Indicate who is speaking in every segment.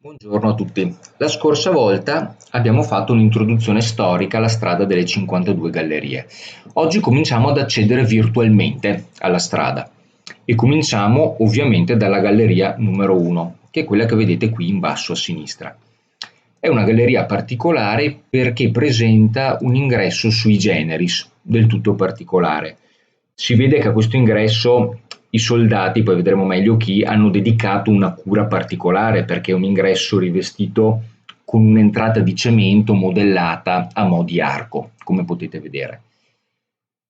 Speaker 1: Buongiorno a tutti. La scorsa volta abbiamo fatto un'introduzione storica alla strada delle 52 gallerie. Oggi cominciamo ad accedere virtualmente alla strada e cominciamo ovviamente dalla galleria numero 1, che è quella che vedete qui in basso a sinistra. È una galleria particolare perché presenta un ingresso sui generis, del tutto particolare. Si vede che a questo ingresso i soldati, poi vedremo meglio chi, hanno dedicato una cura particolare perché è un ingresso rivestito con un'entrata di cemento modellata a mo' di arco, come potete vedere.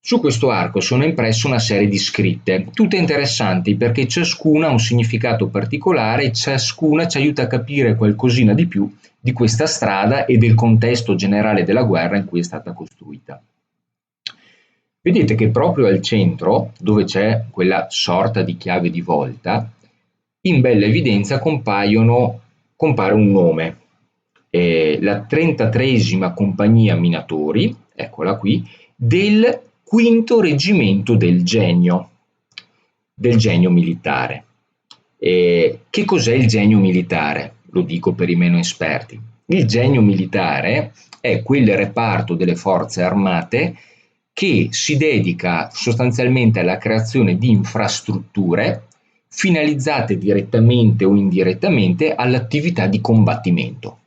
Speaker 1: Su questo arco sono impresse una serie di scritte, tutte interessanti perché ciascuna ha un significato particolare e ciascuna ci aiuta a capire qualcosina di più di questa strada e del contesto generale della guerra in cui è stata costruita. Vedete che proprio al centro, dove c'è quella sorta di chiave di volta, in bella evidenza compare un nome, la 33esima compagnia minatori, eccola qui, del quinto reggimento del genio militare. Che cos'è il genio militare? Lo dico per i meno esperti. Il genio militare è quel reparto delle forze armate che si dedica sostanzialmente alla creazione di infrastrutture finalizzate direttamente o indirettamente all'attività di combattimento.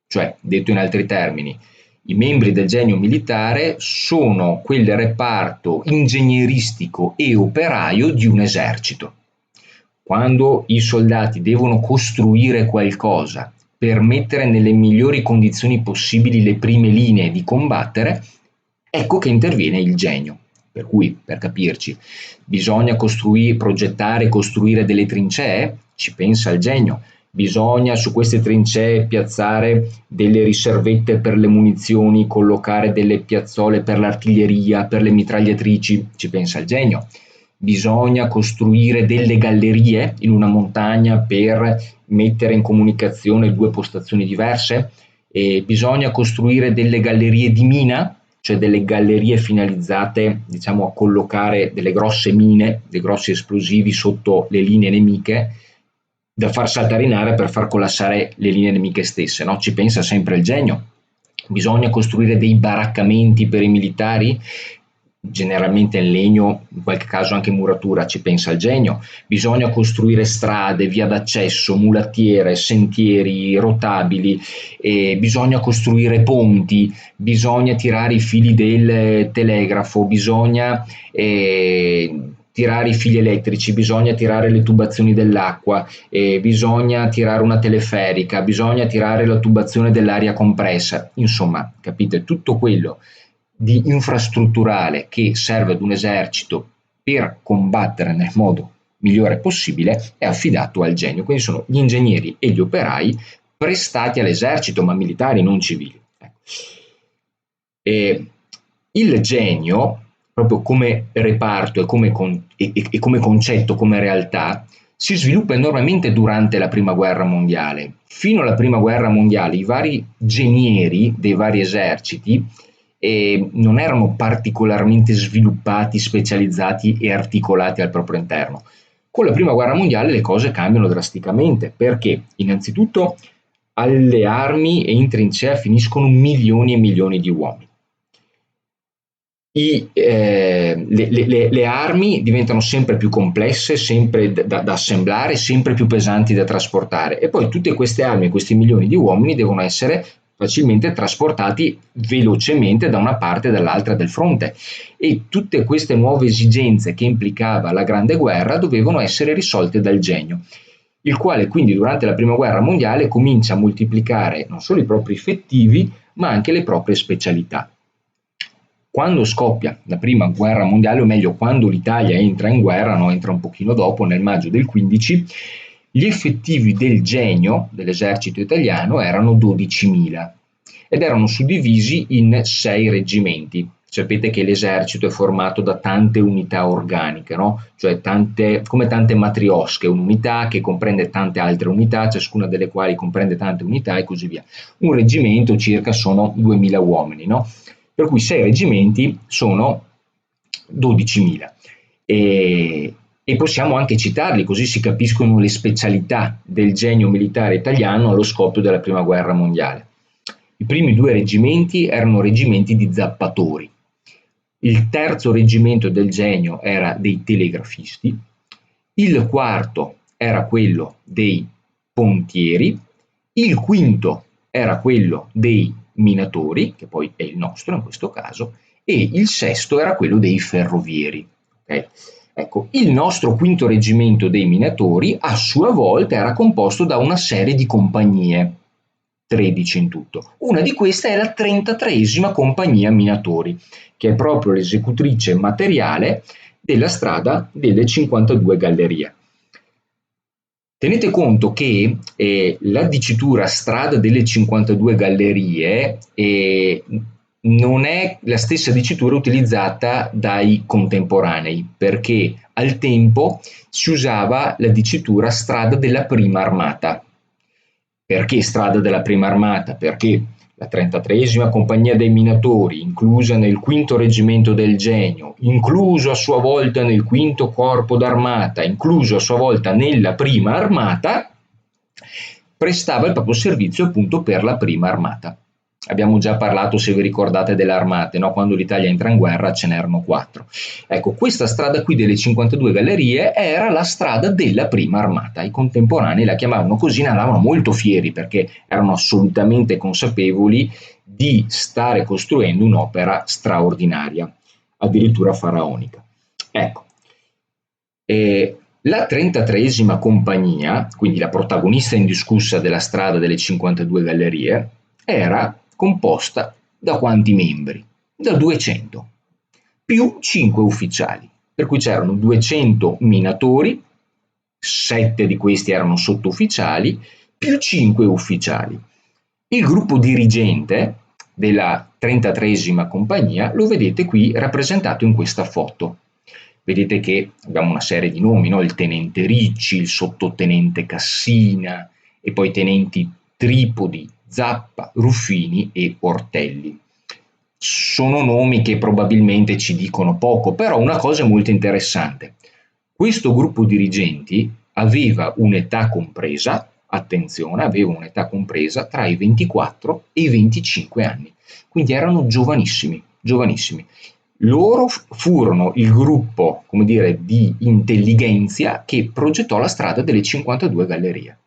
Speaker 1: Cioè, detto in altri termini, i membri del genio militare sono quel reparto ingegneristico e operaio di un esercito. Quando i soldati devono costruire qualcosa per mettere nelle migliori condizioni possibili le prime linee di combattere, ecco che interviene il genio. Per cui, per capirci, bisogna progettare e costruire delle trincee? Ci pensa il genio. Bisogna su queste trincee piazzare delle riservette per le munizioni, collocare delle piazzole per l'artiglieria, per le mitragliatrici? Ci pensa il genio. Bisogna costruire delle gallerie in una montagna per mettere in comunicazione due postazioni diverse? Bisogna costruire delle gallerie di mina, cioè delle gallerie finalizzate, diciamo, a collocare delle grosse mine, dei grossi esplosivi sotto le linee nemiche da far saltare in aria per far collassare le linee nemiche stesse, no? Ci pensa sempre il genio. Bisogna costruire dei baraccamenti per i militari, generalmente in legno, in qualche caso anche in muratura, ci pensa il genio. Bisogna costruire strade, via d'accesso, mulattiere, sentieri rotabili, bisogna costruire ponti, bisogna tirare i fili del telegrafo, bisogna tirare i fili elettrici, bisogna tirare le tubazioni dell'acqua, bisogna tirare una teleferica, bisogna tirare la tubazione dell'aria compressa. Insomma, capite, tutto quello di infrastrutturale che serve ad un esercito per combattere nel modo migliore possibile è affidato al genio. Quindi sono gli ingegneri e gli operai prestati all'esercito, ma militari, non civili. Il genio, proprio come reparto e come concetto, come realtà, si sviluppa enormemente durante la Prima Guerra Mondiale. Fino alla Prima Guerra Mondiale i vari genieri dei vari eserciti non erano particolarmente sviluppati, specializzati e articolati al proprio interno. Con la Prima Guerra Mondiale le cose cambiano drasticamente perché innanzitutto alle armi e in trincea finiscono milioni e milioni di uomini. Le armi diventano sempre più complesse, sempre da assemblare, sempre più pesanti da trasportare e poi tutte queste armi e questi milioni di uomini devono essere facilmente trasportati velocemente da una parte e dall'altra del fronte e tutte queste nuove esigenze che implicava la Grande Guerra dovevano essere risolte dal genio, il quale quindi durante la Prima Guerra Mondiale comincia a moltiplicare non solo i propri effettivi ma anche le proprie specialità. Quando scoppia la Prima Guerra Mondiale, o meglio quando l'Italia entra in guerra, no, entra un pochino dopo, nel maggio del 15, gli effettivi del genio dell'esercito italiano erano 12.000 ed erano suddivisi in 6 reggimenti. Sapete che l'esercito è formato da tante unità organiche, no? Cioè come tante matriosche, un'unità che comprende tante altre unità, ciascuna delle quali comprende tante unità e così via. Un reggimento circa sono 2.000 uomini, no? Per cui 6 reggimenti sono 12.000. e possiamo anche citarli, così si capiscono le specialità del genio militare italiano allo scoppio della Prima Guerra Mondiale. I primi 2 reggimenti erano reggimenti di zappatori. Il terzo reggimento del genio era dei telegrafisti, il quarto era quello dei pontieri, il quinto era quello dei minatori, che poi è il nostro in questo caso, e il sesto era quello dei ferrovieri. Okay? Ecco, il nostro quinto reggimento dei minatori a sua volta era composto da una serie di compagnie, 13 in tutto. Una di queste è la 33esima compagnia minatori, che è proprio l'esecutrice materiale della strada delle 52 gallerie. Tenete conto che la dicitura strada delle 52 gallerie non è la stessa dicitura utilizzata dai contemporanei, perché al tempo si usava la dicitura strada della prima armata. Perché strada della prima armata? Perché la 33esima compagnia dei minatori, inclusa nel quinto reggimento del genio, incluso a sua volta nel quinto corpo d'armata, incluso a sua volta nella prima armata, prestava il proprio servizio appunto per la prima armata. Abbiamo già parlato, se vi ricordate, delle armate, no? Quando l'Italia entra in guerra ce n'erano 4. Ecco, questa strada qui delle 52 gallerie era la strada della prima armata. I contemporanei la chiamavano così, ne andavano molto fieri perché erano assolutamente consapevoli di stare costruendo un'opera straordinaria, addirittura faraonica. Ecco, la 33esima compagnia, quindi la protagonista indiscussa della strada delle 52 gallerie, era composta da quanti membri? Da 200, più 5 ufficiali, per cui c'erano 200 minatori, 7 di questi erano sottufficiali, più 5 ufficiali. Il gruppo dirigente della 33esima compagnia lo vedete qui rappresentato in questa foto. Vedete che abbiamo una serie di nomi, no? Il tenente Ricci, il sottotenente Cassina e poi i tenenti Tripodi, Zappa, Ruffini e Ortelli. Sono nomi che probabilmente ci dicono poco, però una cosa molto interessante. Questo gruppo dirigenti aveva un'età compresa, attenzione, aveva un'età compresa tra i 24 e i 25 anni, quindi erano giovanissimi, giovanissimi. Loro furono il gruppo, come dire, di intellighenzia che progettò la strada delle 52 gallerie.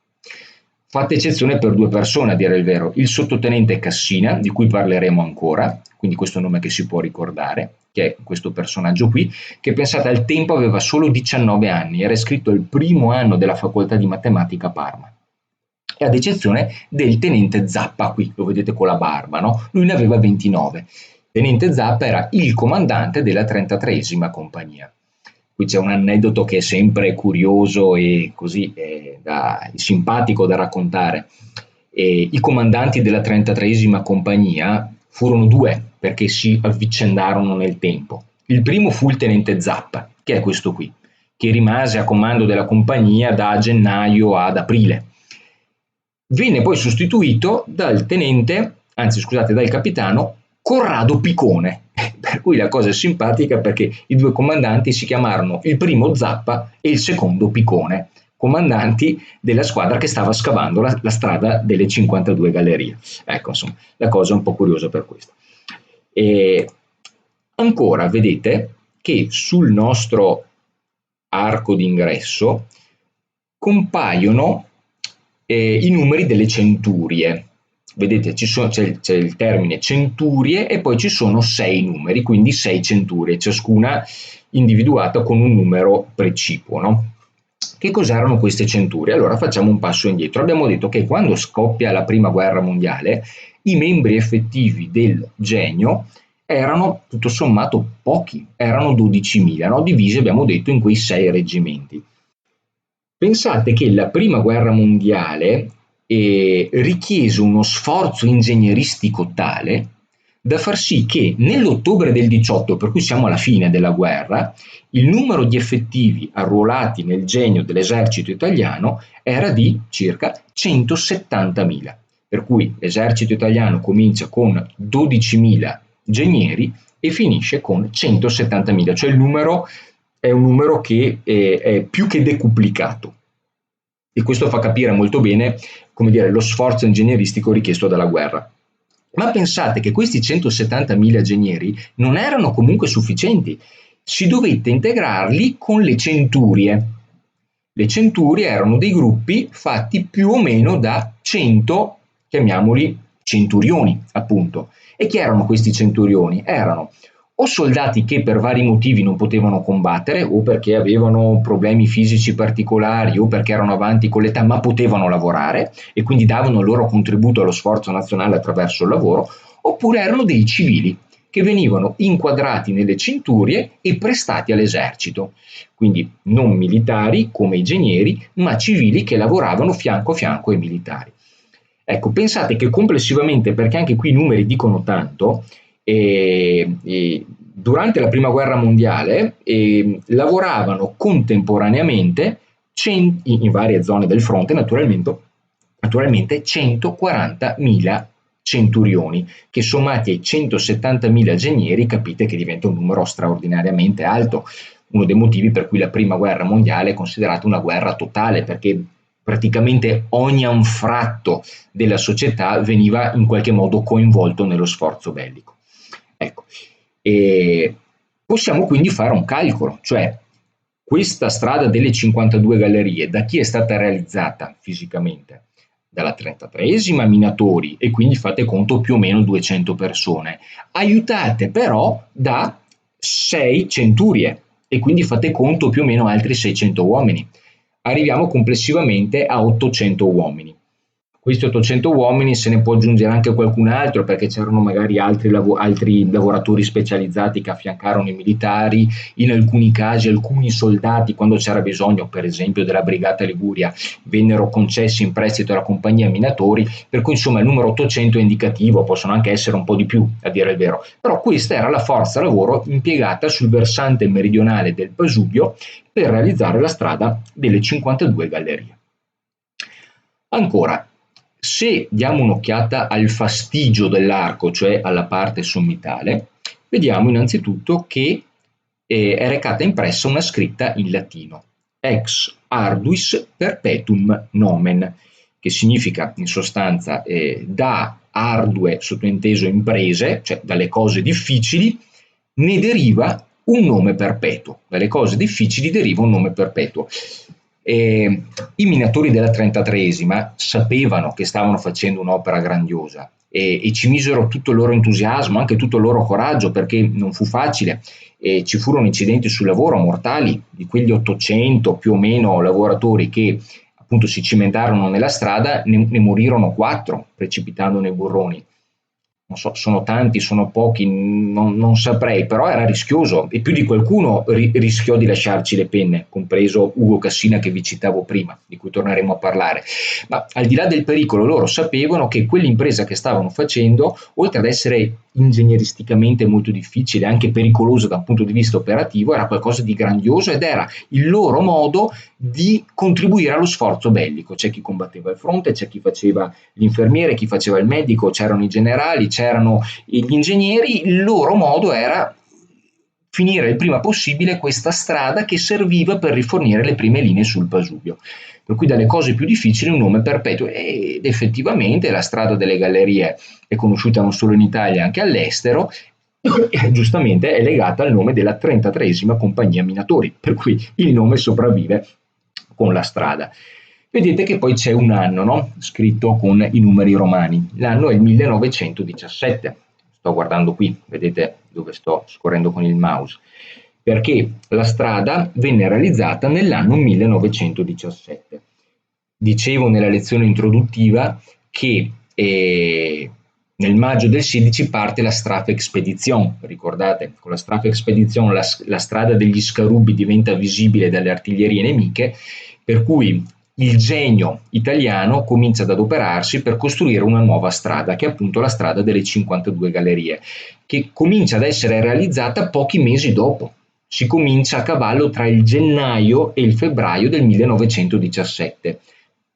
Speaker 1: Fatta eccezione per 2 persone, a dire il vero, il sottotenente Cassina, di cui parleremo ancora, quindi questo nome che si può ricordare, che è questo personaggio qui, che pensate al tempo aveva solo 19 anni, era iscritto al primo anno della facoltà di matematica a Parma. E ad eccezione del tenente Zappa, qui lo vedete con la barba, no? Lui ne aveva 29. Tenente Zappa era il comandante della 33esima compagnia. Qui c'è un aneddoto che è sempre curioso e così simpatico da raccontare. I comandanti della 33esima compagnia furono 2 perché si avvicendarono nel tempo. Il primo fu il tenente Zappa, che è questo qui, che rimase a comando della compagnia da gennaio ad aprile. Venne poi sostituito dal capitano Corrado Picone, per cui la cosa è simpatica perché i 2 comandanti si chiamarono il primo Zappa e il secondo Picone, comandanti della squadra che stava scavando la strada delle 52 gallerie. Ecco, insomma, la cosa è un po' curiosa per questo. E ancora vedete che sul nostro arco d'ingresso compaiono i numeri delle centurie. Vedete, c'è il termine centurie e poi ci sono 6 numeri, quindi 6 centurie, ciascuna individuata con un numero precipuo, no? Che cos'erano queste centurie? Allora facciamo un passo indietro. Abbiamo detto che quando scoppia la Prima Guerra Mondiale, i membri effettivi del genio erano tutto sommato pochi, erano 12.000, no? Divisi, abbiamo detto, in quei 6 reggimenti. Pensate che la Prima Guerra Mondiale richiese uno sforzo ingegneristico tale da far sì che nell'ottobre del 18, per cui siamo alla fine della guerra, il numero di effettivi arruolati nel genio dell'esercito italiano era di circa 170.000, per cui l'esercito italiano comincia con 12.000 genieri e finisce con 170.000, cioè il numero è un numero che è più che decuplicato. E questo fa capire molto bene, come dire, lo sforzo ingegneristico richiesto dalla guerra. Ma pensate che questi 170.000 genieri non erano comunque sufficienti, si dovette integrarli con le centurie. Le centurie erano dei gruppi fatti più o meno da 100, chiamiamoli centurioni, appunto. E chi erano questi centurioni? Erano o soldati che per vari motivi non potevano combattere, o perché avevano problemi fisici particolari, o perché erano avanti con l'età, ma potevano lavorare e quindi davano il loro contributo allo sforzo nazionale attraverso il lavoro, oppure erano dei civili che venivano inquadrati nelle centurie e prestati all'esercito, quindi non militari come i genieri, ma civili che lavoravano fianco a fianco ai militari. Ecco, pensate che complessivamente, perché anche qui i numeri dicono tanto, durante la prima guerra mondiale lavoravano contemporaneamente in varie zone del fronte naturalmente 140.000 centurioni, che sommati ai 170.000 genieri capite che diventa un numero straordinariamente alto, uno dei motivi per cui la prima guerra mondiale è considerata una guerra totale, perché praticamente ogni anfratto della società veniva in qualche modo coinvolto nello sforzo bellico. Ecco, e possiamo quindi fare un calcolo, cioè questa strada delle 52 gallerie da chi è stata realizzata fisicamente? Dalla 33esima Minatori, e quindi fate conto più o meno 200 persone, aiutate però da 6 centurie, e quindi fate conto più o meno altri 600 uomini. Arriviamo complessivamente a 800 uomini. Questi 800 uomini se ne può aggiungere anche qualcun altro, perché c'erano magari altri lavoratori specializzati che affiancarono i militari, in alcuni casi alcuni soldati, quando c'era bisogno per esempio della Brigata Liguria, vennero concessi in prestito alla compagnia Minatori, per cui insomma il numero 800 è indicativo, possono anche essere un po' di più a dire il vero, però questa era la forza lavoro impiegata sul versante meridionale del Pasubio per realizzare la strada delle 52 gallerie. Ancora, se diamo un'occhiata al fastigio dell'arco, cioè alla parte sommitale, vediamo innanzitutto che è recata impressa una scritta in latino, ex arduis perpetuum nomen, che significa in sostanza da ardue, sottointeso imprese, cioè dalle cose difficili, ne deriva un nome perpetuo. Dalle cose difficili deriva un nome perpetuo. I minatori della 33esima sapevano che stavano facendo un'opera grandiosa e ci misero tutto il loro entusiasmo, anche tutto il loro coraggio, perché non fu facile. Ci furono incidenti sul lavoro mortali, di quegli 800 più o meno lavoratori che appunto si cimentarono nella strada, ne morirono 4 precipitando nei burroni. Non so, sono tanti, sono pochi, non saprei, però era rischioso e più di qualcuno rischiò di lasciarci le penne, compreso Ugo Cassina che vi citavo prima, di cui torneremo a parlare. Ma al di là del pericolo, loro sapevano che quell'impresa che stavano facendo, oltre ad essere ingegneristicamente molto difficile, anche pericolosa da un punto di vista operativo, era qualcosa di grandioso ed era il loro modo di contribuire allo sforzo bellico. C'è chi combatteva al fronte, c'è chi faceva l'infermiere, chi faceva il medico, c'erano i generali, c'erano gli ingegneri, il loro modo era finire il prima possibile questa strada che serviva per rifornire le prime linee sul Pasubio. Per cui dalle cose più difficili un nome perpetuo, ed effettivamente la strada delle gallerie è conosciuta non solo in Italia, anche all'estero, e giustamente è legata al nome della 33esima compagnia minatori, per cui il nome sopravvive con la strada. Vedete che poi c'è un anno, no? Scritto con i numeri romani. L'anno è il 1917. Sto guardando qui, vedete dove sto scorrendo con il mouse. Perché la strada venne realizzata nell'anno 1917. Dicevo nella lezione introduttiva che nel maggio del 16 parte la Strafexpedition, ricordate, con la Strafexpedition la strada degli Scarubi diventa visibile dalle artiglierie nemiche, per cui il genio italiano comincia ad adoperarsi per costruire una nuova strada, che è appunto la strada delle 52 gallerie, che comincia ad essere realizzata pochi mesi dopo. Si comincia a cavallo tra il gennaio e il febbraio del 1917.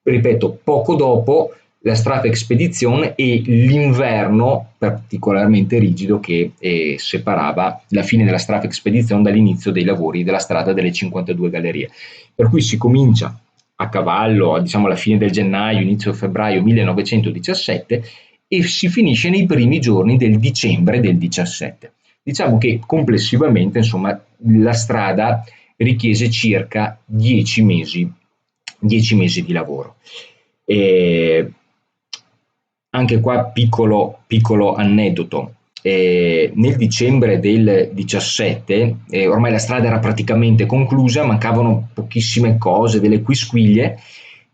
Speaker 1: Ripeto, poco dopo la Strafexpedition e l'inverno particolarmente rigido che separava la fine della Strafexpedition dall'inizio dei lavori della strada delle 52 gallerie. Per cui si comincia a cavallo, diciamo alla fine del gennaio, inizio febbraio 1917 e si finisce nei primi giorni del dicembre del 17. Diciamo che complessivamente, insomma, la strada richiese circa 10 mesi di lavoro. Anche qua piccolo aneddoto. Nel dicembre del 17, ormai la strada era praticamente conclusa, mancavano pochissime cose, delle quisquiglie,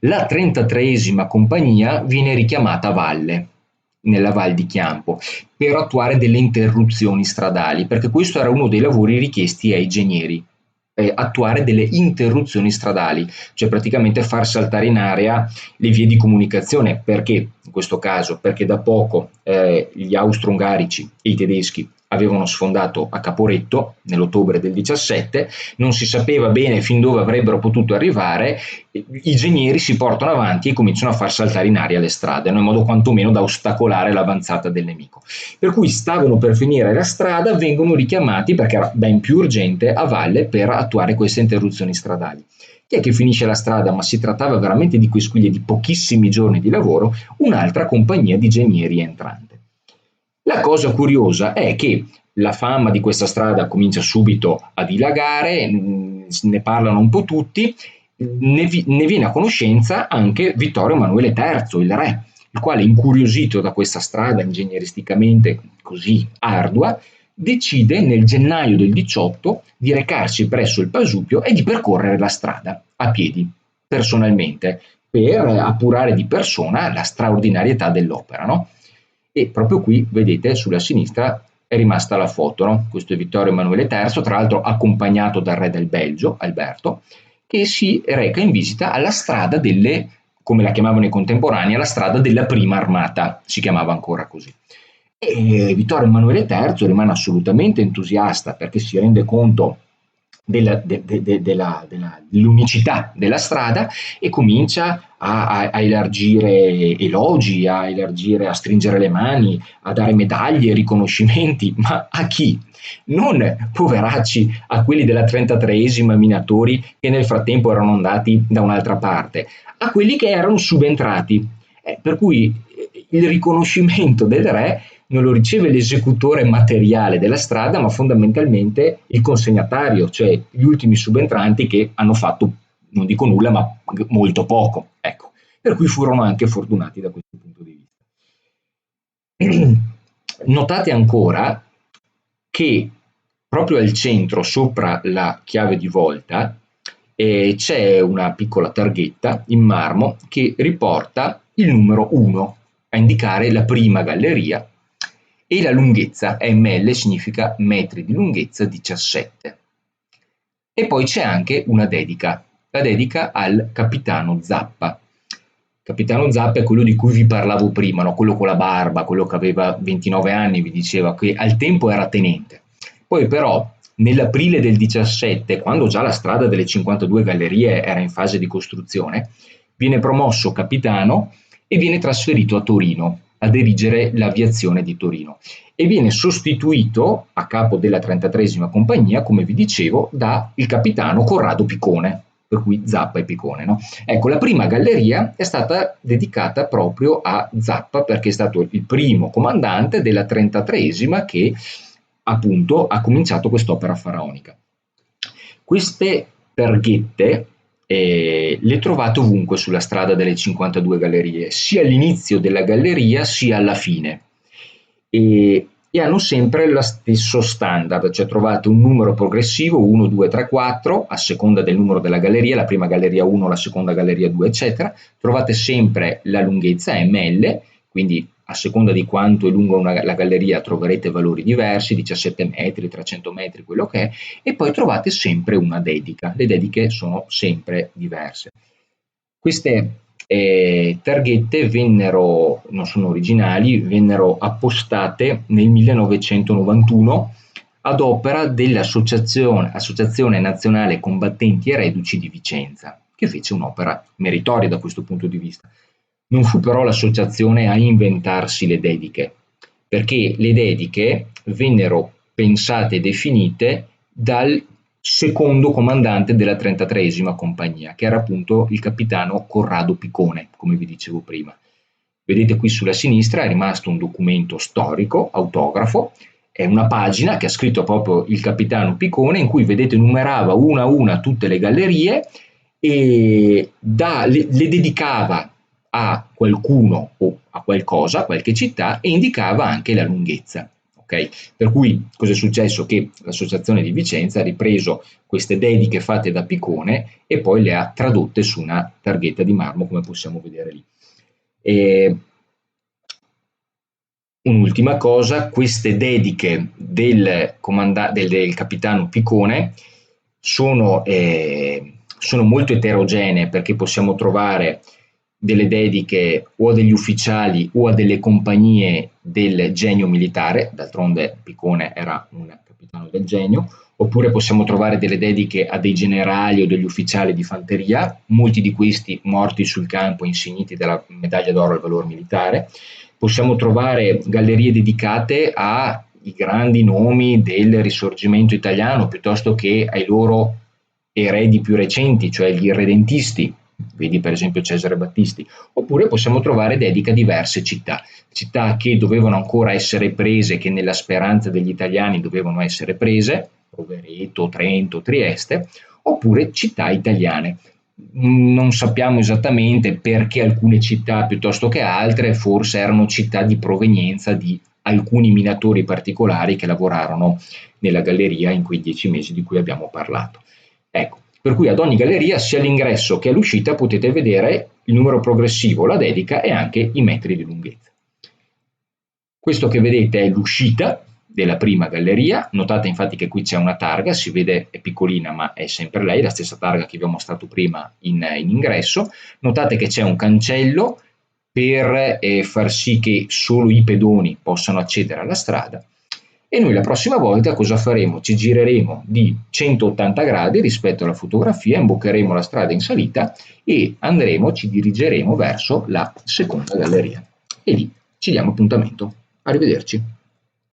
Speaker 1: la 33esima compagnia viene richiamata a valle, nella Val di Chiampo, per attuare delle interruzioni stradali, perché questo era uno dei lavori richiesti ai ingegneri, attuare delle interruzioni stradali, cioè praticamente far saltare in aria le vie di comunicazione. Perché in questo caso? Perché da poco gli austro-ungarici e i tedeschi avevano sfondato a Caporetto nell'ottobre del 17, non si sapeva bene fin dove avrebbero potuto arrivare, i ingegneri si portano avanti e cominciano a far saltare in aria le strade, in modo quantomeno da ostacolare l'avanzata del nemico. Per cui stavano per finire la strada, vengono richiamati, perché era ben più urgente, a valle per attuare queste interruzioni stradali. Chi è che finisce la strada? Ma si trattava veramente di quisquiglie di pochissimi giorni di lavoro, un'altra compagnia di ingegneri entrante. La cosa curiosa è che la fama di questa strada comincia subito a dilagare, ne parlano un po' tutti, ne viene a conoscenza anche Vittorio Emanuele III, il re, il quale, incuriosito da questa strada ingegneristicamente così ardua, decide nel gennaio del 18 di recarsi presso il Pasupio e di percorrere la strada a piedi, personalmente, per appurare di persona la straordinarietà dell'opera, no? E proprio qui, vedete, sulla sinistra è rimasta la foto, no? Questo è Vittorio Emanuele III, tra l'altro accompagnato dal re del Belgio, Alberto, che si reca in visita alla strada delle, come la chiamavano i contemporanei, alla strada della prima armata, si chiamava ancora così. E Vittorio Emanuele III rimane assolutamente entusiasta, perché si rende conto dell'unicità della strada e comincia a elargire elogi, a stringere le mani, a dare medaglie, riconoscimenti, ma a chi? Non, poveracci, a quelli della 33esima minatori che nel frattempo erano andati da un'altra parte, a quelli che erano subentrati. Per cui il riconoscimento del re non lo riceve l'esecutore materiale della strada, ma fondamentalmente il consegnatario, cioè gli ultimi subentranti che hanno fatto, non dico nulla, ma molto poco. Ecco. Per cui furono anche fortunati da questo punto di vista. Notate ancora che proprio al centro, sopra la chiave di volta, c'è una piccola targhetta in marmo che riporta il numero 1 a indicare la prima galleria, e la lunghezza ml significa metri di lunghezza 17. E poi c'è anche una dedica, la dedica al capitano Zappa. Capitano Zappa è quello di cui vi parlavo prima, no? Quello con la barba, quello che aveva 29 anni, vi diceva che al tempo era tenente. Poi però nell'aprile del 17, quando già la strada delle 52 gallerie era in fase di costruzione, viene promosso capitano e viene trasferito a Torino a dirigere l'aviazione di Torino e viene sostituito a capo della 33esima compagnia, come vi dicevo, da il capitano Corrado Picone, per cui Zappa e Picone. No? Ecco, la prima galleria è stata dedicata proprio a Zappa, perché è stato il primo comandante della 33esima che appunto ha cominciato quest'opera faraonica. Queste targhette le trovate ovunque sulla strada delle 52 gallerie, sia all'inizio della galleria sia alla fine, e hanno sempre lo stesso standard, cioè trovate un numero progressivo 1, 2, 3, 4 a seconda del numero della galleria, la prima galleria 1, la seconda galleria 2, eccetera. Trovate sempre la lunghezza ml, quindi a seconda di quanto è lunga la galleria troverete valori diversi, 17 metri, 300 metri, quello che è, e poi trovate sempre una dedica. Le dediche sono sempre diverse. Queste targhette non sono originali, vennero appostate nel 1991 ad opera dell'Associazione Nazionale Combattenti e Reduci di Vicenza, che fece un'opera meritoria da questo punto di vista. Non fu però l'associazione a inventarsi le dediche, perché le dediche vennero pensate e definite dal secondo comandante della 33esima compagnia, che era appunto il capitano Corrado Picone, come vi dicevo prima. Vedete qui sulla sinistra è rimasto un documento storico, autografo, è una pagina che ha scritto proprio il capitano Picone, in cui vedete numerava una a una tutte le gallerie e le dedicava a qualcuno o a qualcosa, a qualche città, e indicava anche la lunghezza. Okay? Per cui cosa è successo? Che l'associazione di Vicenza ha ripreso queste dediche fatte da Picone e poi le ha tradotte su una targhetta di marmo, come possiamo vedere lì. E un'ultima cosa, queste dediche del capitano Picone sono molto eterogenee, perché possiamo trovare delle dediche o a degli ufficiali o a delle compagnie del genio militare, d'altronde Picone era un capitano del genio, oppure possiamo trovare delle dediche a dei generali o degli ufficiali di fanteria, molti di questi morti sul campo insigniti della medaglia d'oro al valor militare. Possiamo trovare gallerie dedicate ai grandi nomi del risorgimento italiano, piuttosto che ai loro eredi più recenti, cioè gli irredentisti, vedi per esempio Cesare Battisti, oppure possiamo trovare dediche a diverse città, città che dovevano ancora essere prese, che nella speranza degli italiani dovevano essere prese, Rovereto, Trento, Trieste, oppure città italiane. Non sappiamo esattamente perché alcune città piuttosto che altre, forse erano città di provenienza di alcuni minatori particolari che lavorarono nella galleria in quei 10 mesi di cui abbiamo parlato. Ecco, per cui ad ogni galleria, sia all'ingresso che all'uscita, potete vedere il numero progressivo, la dedica e anche i metri di lunghezza. Questo che vedete è l'uscita della prima galleria, notate infatti che qui c'è una targa, si vede è piccolina ma è sempre lei, la stessa targa che vi ho mostrato prima in ingresso, notate che c'è un cancello per far sì che solo i pedoni possano accedere alla strada, e noi la prossima volta cosa faremo? Ci gireremo di 180 gradi rispetto alla fotografia, imboccheremo la strada in salita e ci dirigeremo verso la seconda galleria. E lì ci diamo appuntamento. Arrivederci.